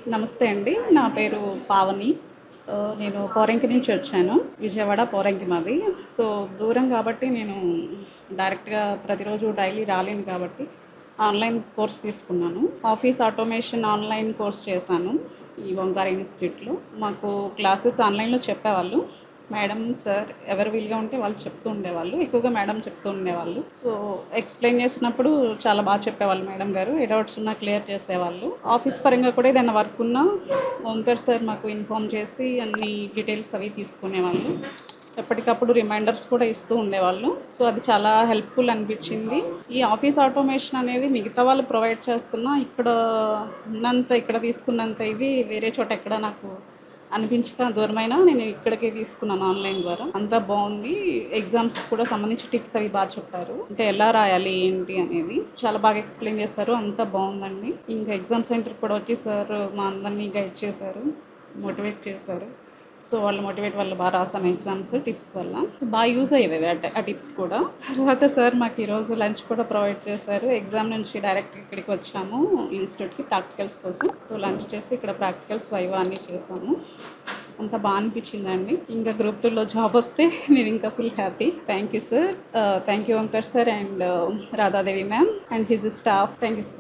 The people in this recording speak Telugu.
నమస్తే అండి. నా పేరు పావని. నేను పోరంకి నుంచి వచ్చాను. విజయవాడ పోరంకి మాది. సో, దూరం కాబట్టి నేను డైరెక్ట్‌గా ప్రతిరోజు డైలీ రాలేను కాబట్టి ఆన్‌లైన్ కోర్స్ తీసుకున్నాను. ఆఫీస్ ఆటోమేషన్ ఆన్‌లైన్ కోర్స్ చేశాను ఈ ఓంకార్ ఇన్‌స్టిట్యూట్‌లో. మాకు క్లాసెస్ ఆన్‌లైన్‌లో చెప్పేవాళ్ళు. మేడం, సార్ ఎవరు వీలుగా ఉంటే వాళ్ళు చెప్తూ ఉండేవాళ్ళు. ఎక్కువగా మేడం చెప్తూ ఉండేవాళ్ళు. సో, ఎక్స్‌ప్లెయిన్ చేసినప్పుడు చాలా చెప్పేవాళ్ళు మేడం గారు. ఏ డౌట్స్ ఉన్నా క్లియర్ చేసేవాళ్ళు. ఆఫీస్ పరంగా కూడా ఏదైనా వర్క్ ఉన్నా ఓంకార్ సార్ మాకు ఇన్ఫార్మ్ చేసి అన్ని డీటెయిల్స్ అవి తీసుకునేవాళ్ళు. ఎప్పటికప్పుడు రిమైండర్స్ కూడా ఇస్తూ ఉండేవాళ్ళు. సో, అది చాలా హెల్ప్‌ఫుల్ అనిపించింది. ఈ ఆఫీస్ ఆటోమేషన్ అనేది మిగతా వాళ్ళు ప్రొవైడ్ చేస్తున్నా ఇక్కడ తీసుకున్నంత ఇది వేరే చోట ఎక్కడ నాకు అనిపించక దూరమైనా నేను ఇక్కడికే తీసుకున్నాను ఆన్‌లైన్ ద్వారా. అంతా బాగుంది. ఎగ్జామ్స్‌కి కూడా సంబంధించి టిప్స్ అవి చెప్పారు. అంటే ఎలా రాయాలి ఏంటి అనేది చాలా బాగా ఎక్స్‌ప్లెయిన్ చేశారు. అంతా బాగుందండి. ఇంకా ఎగ్జామ్ సెంటర్‌కి కూడా వచ్చి సార్ మా అందరినీ గైడ్ చేశారు, మోటివేట్ చేశారు. సో, వాళ్ళు మోటివేట్ వల్ల రాసాను ఎగ్జామ్స్ టిప్స్ వల్ల. యూజ్ అయ్యేవి ఆ టిప్స్ కూడా. తర్వాత సార్ మాకు ఈరోజు లంచ్ కూడా ప్రొవైడ్ చేశారు. ఎగ్జామ్ నుంచి డైరెక్ట్ ఇక్కడికి వచ్చాము ఇన్‌స్టిట్యూట్‌కి ప్రాక్టికల్స్ కోసం. సో, లంచ్ చేసి ఇక్కడ ప్రాక్టికల్స్ వైవా అన్నీ చేశాము. అంతా అనిపించిందండి. ఇంకా గ్రూప్ 2లో జాబ్ వస్తే నేను ఇంకా full happy. Thank you sir. Thank you Omkar sir and Radha Devi ma'am and his staff. Thank you sir.